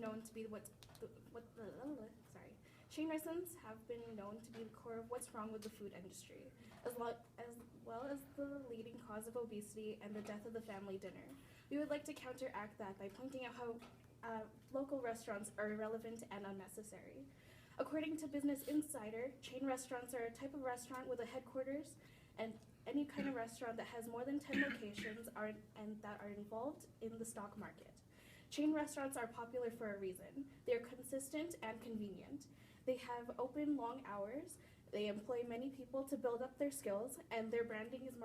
known to be Chain restaurants have been known to be the core of what's wrong with the food industry, as well as the leading cause of obesity and the death of the family dinner. We would like to counteract that by pointing out how local restaurants are irrelevant and unnecessary. According to Business Insider, chain restaurants are a type of restaurant with a headquarters, and any kind of restaurant that has more than 10 locations and that are involved in the stock market. Chain restaurants are popular for a reason. They are consistent and convenient. They have open long hours. They employ many people to build up their skills, and their branding and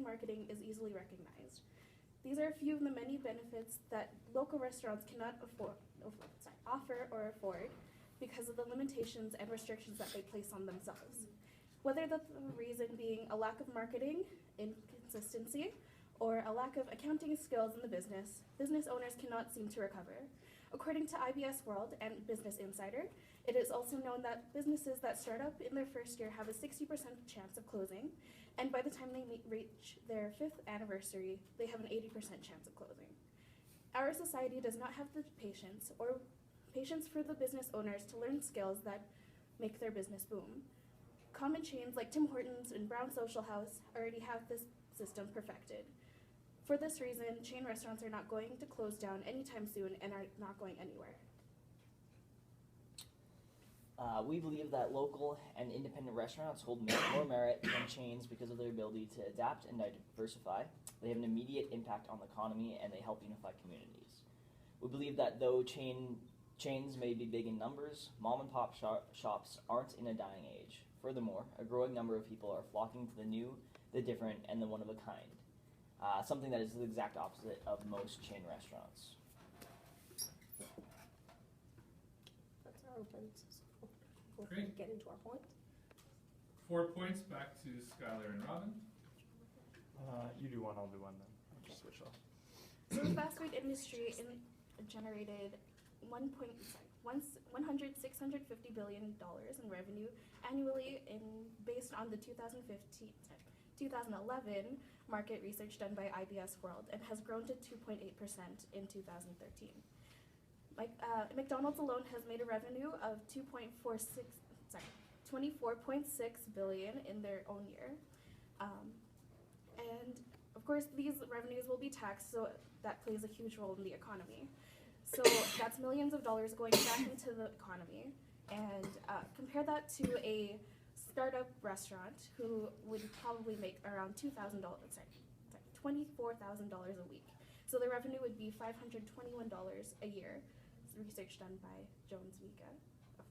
marketing is easily recognized. These are a few of the many benefits that local restaurants cannot offer or afford because of the limitations and restrictions that they place on themselves. Whether the reason being a lack of marketing, inconsistency, or a lack of accounting skills in the business owners cannot seem to recover. According to IBS World and Business Insider, it is also known that businesses that start up in their first year have a 60% chance of closing, and by the time they reach their 5th anniversary, they have an 80% chance of closing. Our society does not have the patience for the business owners to learn skills that make their business boom. Common chains like Tim Hortons and Brown Social House already have this system perfected. For this reason, chain restaurants are not going to close down anytime soon and are not going anywhere. We believe that local and independent restaurants hold more merit than chains because of their ability to adapt and diversify. They have an immediate impact on the economy, and they help unify communities. We believe that though chains may be big in numbers, mom and pop shops aren't in a dying age. Furthermore, a growing number of people are flocking to the new, the different, and the one of a kind. Something that is the exact opposite of most chain restaurants. That's our open. We'll Great. get into our point. 4 points back to Skylar and Robin. You do one, I'll do one then. I'll just switch off. So the fast food industry generated $650 billion in revenue annually based on the 2011 market research done by IBS World, and has grown to 2.8% in 2013. McDonald's alone has made a revenue of $24.6 billion in their own year. And of course, these revenues will be taxed, so that plays a huge role in the economy. So that's millions of dollars going back into the economy. And compare that to a startup restaurant who would probably make around $24,000 a week. So the revenue would be $521 a year. Research done by Jones Vika, a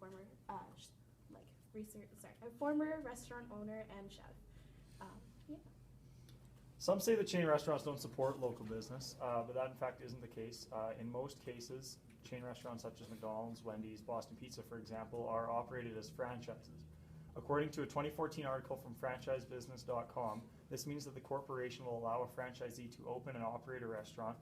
former restaurant owner and chef. Yeah. Some say that chain restaurants don't support local business, but that in fact isn't the case. In most cases, chain restaurants such as McDonald's, Wendy's, Boston Pizza, for example, are operated as franchises. According to a 2014 article from franchisebusiness.com, this means that the corporation will allow a franchisee to open and operate a restaurant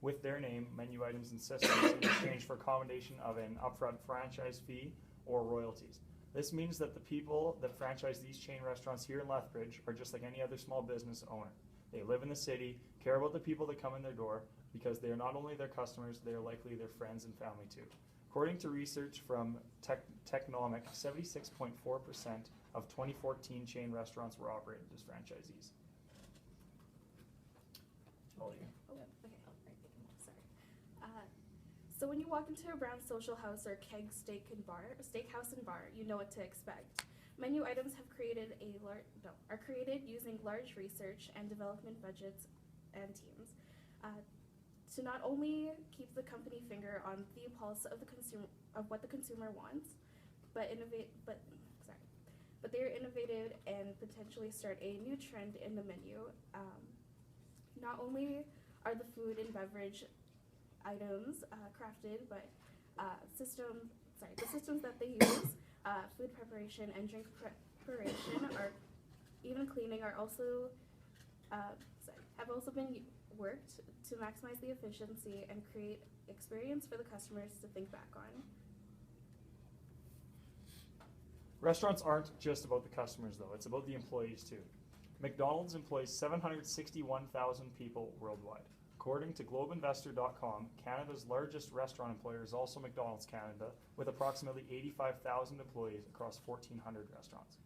with their name, menu items, and systems in exchange for accommodation of an upfront franchise fee or royalties. This means that the people that franchise these chain restaurants here in Lethbridge are just like any other small business owner. They live in the city, care about the people that come in their door, because they are not only their customers, they are likely their friends and family too. According to research from Technomic, 76.4% of 2014 chain restaurants were operated as franchisees. All you. So when you walk into a Brown Social House or Keg Steakhouse and Bar, you know what to expect. Menu items are created using large research and development budgets and teams to not only keep the company finger on the pulse of what the consumer wants, but they are innovative and potentially start a new trend in the menu. Not only are the food and beverage items crafted, but the systems that they use, food preparation and drink preparation, or even cleaning, are also have also been worked to maximize the efficiency and create experience for the customers to think back on. Restaurants aren't just about the customers though, it's about the employees too. McDonald's employs 761,000 people worldwide. According to globeinvestor.com, Canada's largest restaurant employer is also McDonald's Canada, with approximately 85,000 employees across 1,400 restaurants.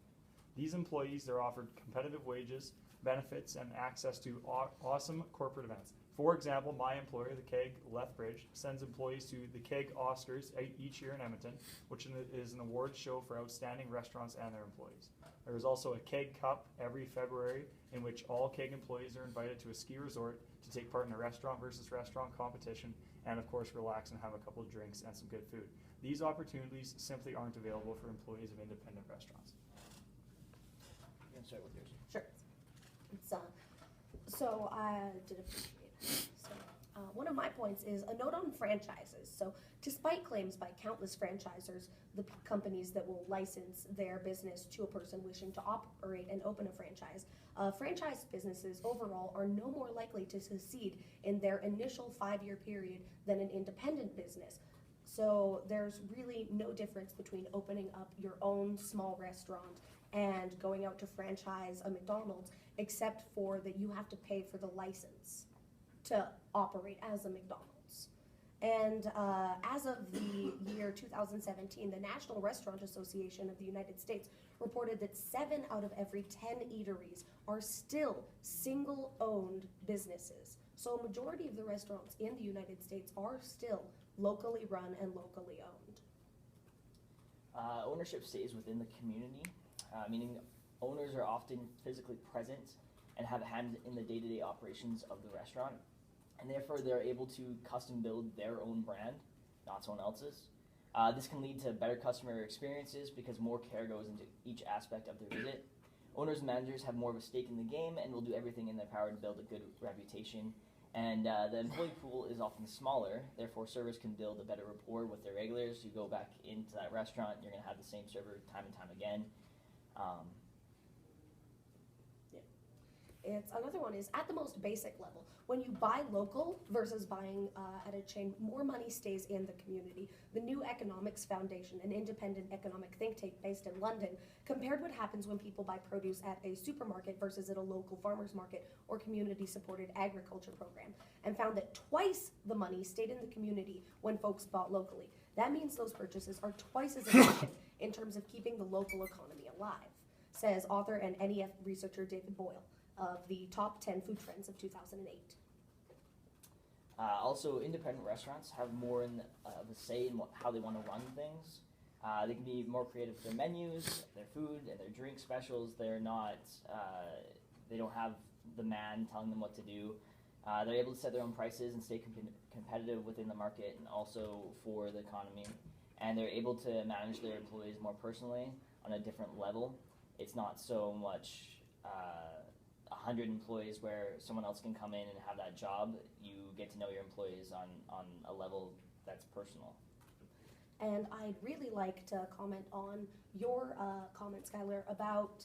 These employees are offered competitive wages, benefits, and access to awesome corporate events. For example, my employer, the Keg Lethbridge, sends employees to the Keg Oscars each year in Edmonton, which is an awards show for outstanding restaurants and their employees. There is also a Keg Cup every February, in which all Keg employees are invited to a ski resort to take part in a restaurant versus restaurant competition, and of course relax and have a couple of drinks and some good food. These opportunities simply aren't available for employees of independent restaurants. You can start with yours. Sure. It's, so I did appreciate it. So one of my points is a note on franchises. So despite claims by countless franchisors, the companies that will license their business to a person wishing to operate and open a franchise, franchise businesses overall are no more likely to succeed in their initial 5-year period than an independent business. So there's really no difference between opening up your own small restaurant and going out to franchise a McDonald's, except for that you have to pay for the license to operate as a McDonald's. And as of the year 2017, the National Restaurant Association of the United States reported that 7 out of every 10 eateries are still single-owned businesses. So a majority of the restaurants in the United States are still locally run and locally owned. Ownership stays within the community, meaning owners are often physically present and have a hand in the day-to-day operations of the restaurant, and therefore they're able to custom build their own brand, not someone else's. This can lead to better customer experiences because more care goes into each aspect of their visit. Owners and managers have more of a stake in the game and will do everything in their power to build a good reputation. And the employee pool is often smaller, therefore servers can build a better rapport with their regulars. You go back into that restaurant, you're going to have the same server time and time again. It's another one is at the most basic level. When you buy local versus buying at a chain, more money stays in the community. The New Economics Foundation, an independent economic think tank based in London, compared what happens when people buy produce at a supermarket versus at a local farmer's market or community-supported agriculture program, and found that twice the money stayed in the community when folks bought locally. That means those purchases are twice as efficient in terms of keeping the local economy alive, says author and NEF researcher David Boyle of the top 10 food trends of 2008. Also, independent restaurants have more of a say in how they want to run things. They can be more creative with their menus, their food, and their drink specials. They're not, they don't have the man telling them what to do. They're able to set their own prices and stay competitive within the market and also for the economy. And they're able to manage their employees more personally on a different level. It's not so much 100 employees where someone else can come in and have that job. You get to know your employees on a level that's personal. And I'd really like to comment on your comment, Skylar, about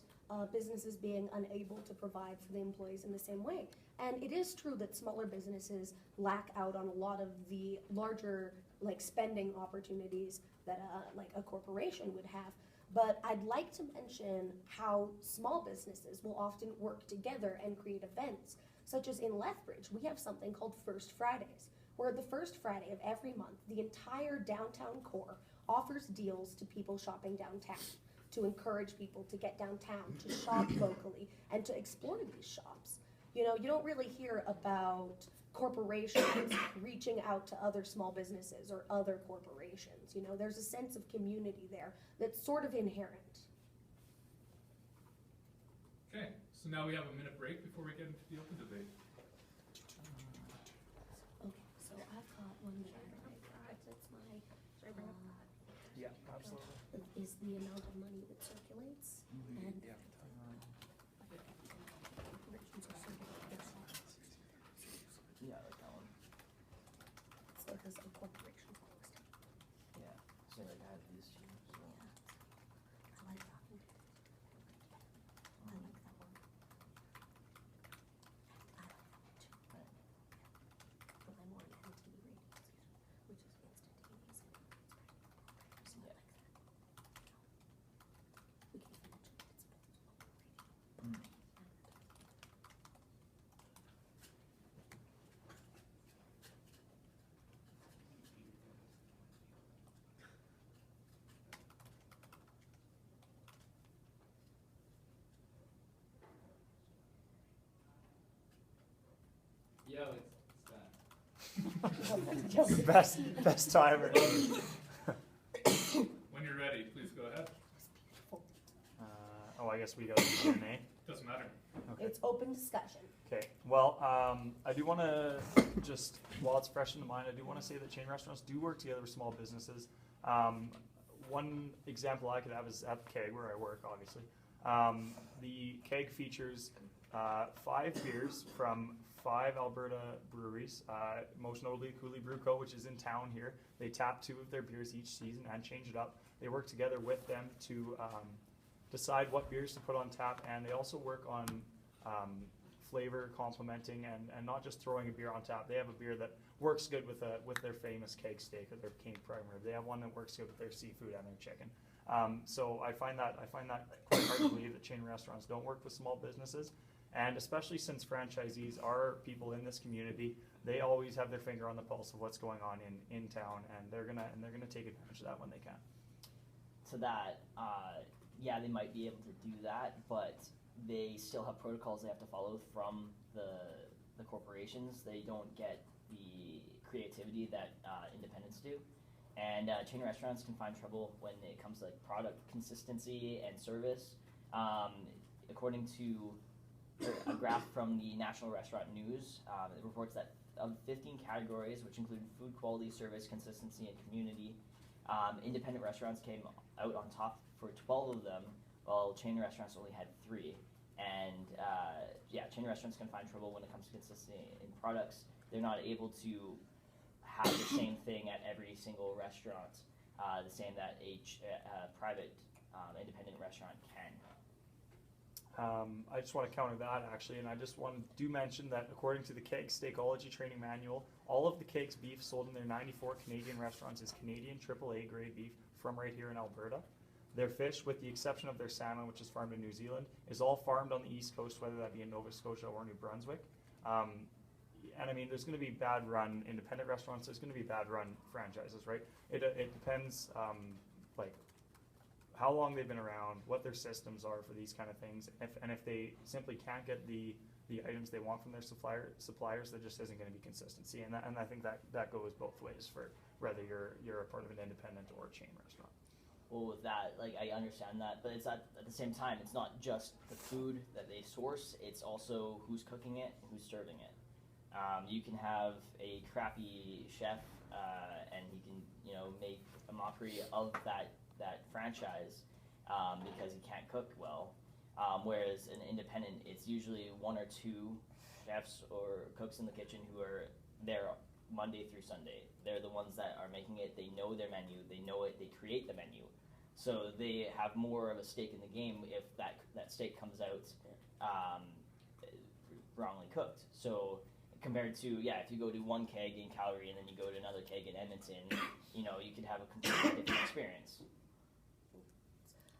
businesses being unable to provide for the employees in the same way. And it is true that smaller businesses lack out on a lot of the larger spending opportunities that like a corporation would have. But I'd like to mention how small businesses will often work together and create events, such as in Lethbridge, we have something called First Fridays, where the first Friday of every month, the entire downtown core offers deals to people shopping downtown, to encourage people to get downtown, to shop locally, and to explore these shops. You know, you don't really hear about corporations reaching out to other small businesses or other corporations. You know, there's a sense of community there that's sort of inherent. Okay, so now we have a minute break before we get into the open debate. Okay, so I've got one that I write. It's my, Yeah, absolutely. is the amount of money that circulates. And Yeah, I like that one. so it has a corporation list. Yeah, so like I have these two. So. I like that one. I like that one. I like that one too. Right. But I'm more on NTV ratings, which is instantaneous and programs. So I Yeah. like that. We can even mention that it's both local radio. Mm. And Yo, it's that. best timer. When you're ready, please go ahead. I guess we got a Q&A. Doesn't matter. Okay. It's open discussion. Okay. Well, I do want to just, while it's fresh in the mind, I do want to say that chain restaurants do work together with small businesses. One example I could have is at the Keg, where I work, obviously. The Keg features 5 beers from 5 Alberta breweries, most notably Coulee Brew Co., which is in town here. They tap 2 of their beers each season and change it up. They work together with them to decide what beers to put on tap, and they also work on flavor complementing and not just throwing a beer on tap. They have a beer that works good with their famous Keg steak or their king prime rib. They have one that works good with their seafood and their chicken. So I find that quite hard to believe that chain restaurants don't work with small businesses, and especially since franchisees are people in this community, they always have their finger on the pulse of what's going on in town, and they're gonna take advantage of that when they can. To that, yeah, they might be able to do that, but they still have protocols they have to follow from the corporations. They don't get the creativity that independents do. And chain restaurants can find trouble when it comes to like product consistency and service. According to a graph from the National Restaurant News, it reports that of 15 categories, which include food quality, service, consistency, and community, independent restaurants came out on top for 12 of them, while chain restaurants only had 3. And yeah, chain restaurants can find trouble when it comes to consistency in products. They're not able to have the same thing at every single restaurant, the same that a private independent restaurant can. I just want to counter that actually, and I just want to mention that according to the Keg Steakology Training Manual, all of the Keg's beef sold in their 94 Canadian restaurants is Canadian AAA grade beef from right here in Alberta. Their fish, with the exception of their salmon, which is farmed in New Zealand, is all farmed on the East Coast, whether that be in Nova Scotia or New Brunswick. And I mean, there's going to be bad run independent restaurants. There's going to be bad run franchises, right? It depends, like how long they've been around, what their systems are for these kind of things, and if they simply can't get the items they want from their suppliers, there just isn't going to be consistency. And I think that goes both ways for whether you're a part of an independent or a chain restaurant. Well, with that, like I understand that, but it's at the same time, it's not just the food that they source; it's also who's cooking it, who's serving it. You can have a crappy chef, and he can, make a mockery of that franchise because he can't cook well. Whereas an independent, it's usually 1 or 2 chefs or cooks in the kitchen who are there Monday through Sunday. They're the ones that are making it. They know their menu. They know it. They create the menu. So they have more of a stake in the game if that steak comes out wrongly cooked. So compared to, if you go to one Keg in Calgary and then you go to another Keg in Edmonton, you could have a completely different experience.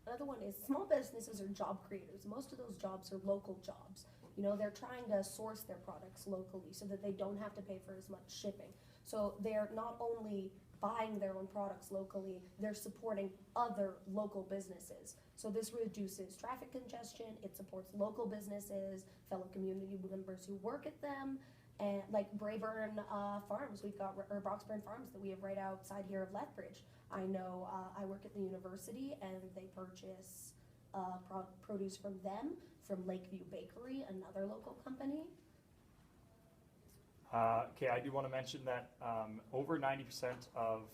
Another one is small businesses are job creators. Most of those jobs are local jobs. They're trying to source their products locally so that they don't have to pay for as much shipping. So they're not only buying their own products locally, they're supporting other local businesses. So this reduces traffic congestion, it supports local businesses, fellow community members who work at them, and like Braeburn Farms, we've got, or Broxburn Farms that we have right outside here of Lethbridge. I know I work at the university and they purchase produce from them, from Lakeview Bakery, another local company. Okay, I do want to mention that over 90% of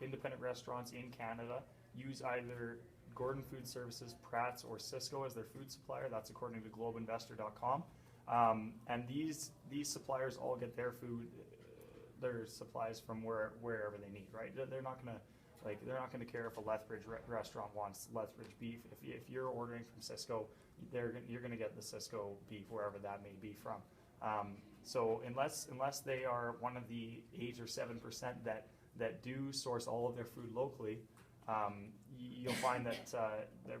independent restaurants in Canada use either Gordon Food Services, Pratt's, or Cisco as their food supplier. That's according to globeinvestor.com. And these suppliers all get their food, their supplies from wherever they need, right? They're not gonna care if a Lethbridge restaurant wants Lethbridge beef. If you're ordering from Cisco, you're gonna get the Cisco beef wherever that may be from. So unless they are one of the 8 or 7% that do source all of their food locally, you'll find that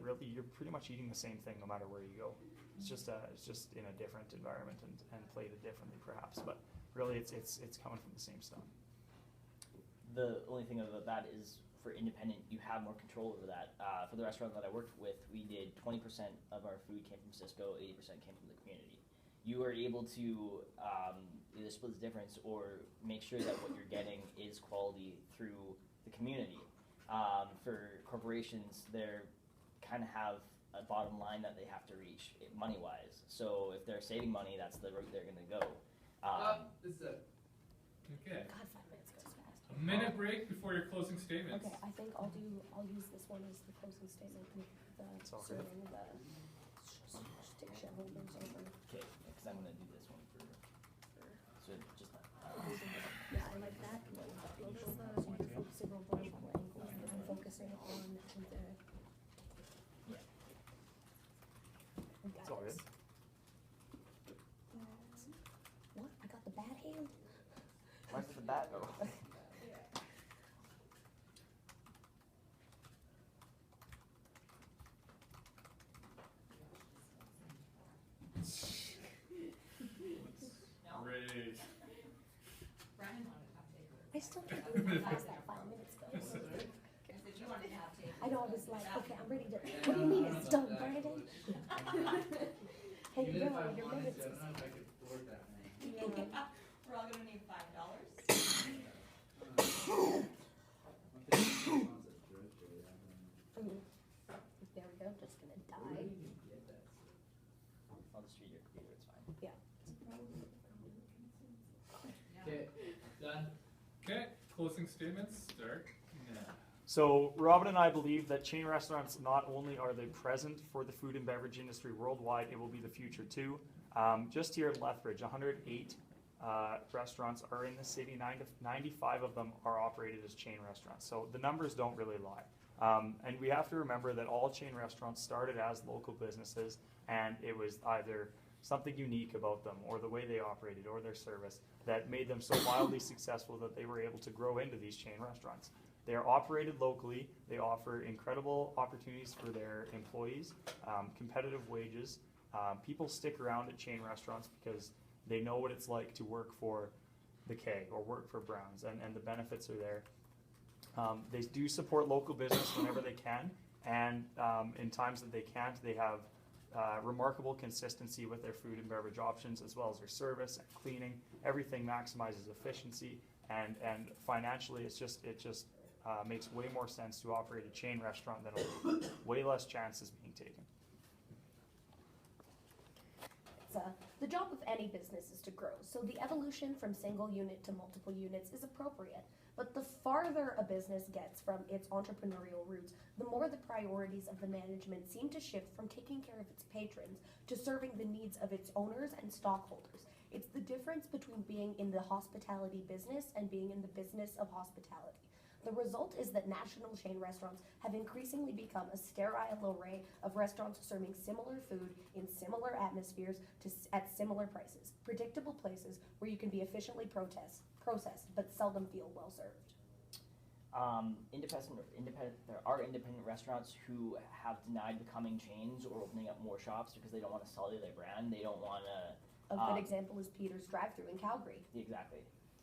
really you're pretty much eating the same thing no matter where you go. It's just in a different environment and plated differently perhaps, but really it's coming from the same stuff. The only thing about that is for independent, you have more control over that. For the restaurant that I worked with, we did 20% of our food came from Cisco, 80% came from the community. You are able to either split the difference or make sure that what you're getting is quality through the community. For corporations, they're kind of have a bottom line that they have to reach money-wise. So if they're saving money, that's the route they're going to go. This is it. Okay. God, 5 minutes goes fast. A minute break before your closing statements. Okay, I think I'll use this one as the closing statement with the It's all good. serving the stick shareholders over. Okay, because I'm going to do this one for so just that. Yeah, I like that. Focusing on multiple angles and focusing on the. Yeah. It's all good. What? I got the bad hand? Why did the bat go? Great. I still can't believe how fast that 5 minutes goes. I know, I was like, okay, I'm ready to. What do you mean it's done, Brandon? Hey, Even if no, I your wanted minutes to, I is. don't know if I could afford that many. We're all gonna need $5. There we go, just gonna die. I'll just read your computer, it's fine. Okay, done? Okay, closing statements start now. So Robin and I believe that chain restaurants, not only are they present for the food and beverage industry worldwide, it will be the future too. Just here in Lethbridge, 108 restaurants are in the city. 95 of them are operated as chain restaurants. So the numbers don't really lie. And we have to remember that all chain restaurants started as local businesses, and it was either something unique about them or the way they operated or their service that made them so wildly successful that they were able to grow into these chain restaurants. They are operated locally. They offer incredible opportunities for their employees, competitive wages. People stick around at chain restaurants because they know what it's like to work for the K or work for Browns, and the benefits are there. They do support local business whenever they can, and in times that they can't, they have remarkable consistency with their food and beverage options, as well as their service and cleaning. Everything maximizes efficiency, and financially, it just makes way more sense to operate a chain restaurant than a local. Way less chances being taken. The job of any business is to grow, so the evolution from single unit to multiple units is appropriate. But the farther a business gets from its entrepreneurial roots, the more the priorities of the management seem to shift from taking care of its patrons to serving the needs of its owners and stockholders. It's the difference between being in the hospitality business and being in the business of hospitality. The result is that national chain restaurants have increasingly become a sterile array of restaurants serving similar food in similar atmospheres at similar prices, predictable places where you can be efficiently processed but seldom feel well served. There are independent restaurants who have denied becoming chains or opening up more shops because they don't want to sully their brand. They don't want to. A good example is Peter's Drive-Thru in Calgary. Exactly.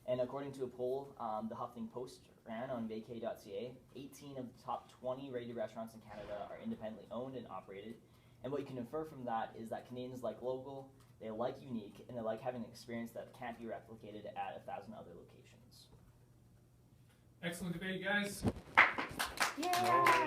And according to a poll the Huffington Post ran on vacay.ca, 18 of the top 20 rated restaurants in Canada are independently owned and operated. And what you can infer from that is that Canadians like local, they like unique, and they like having an experience that can't be replicated at 1,000 other locations. Excellent debate, guys. Yeah!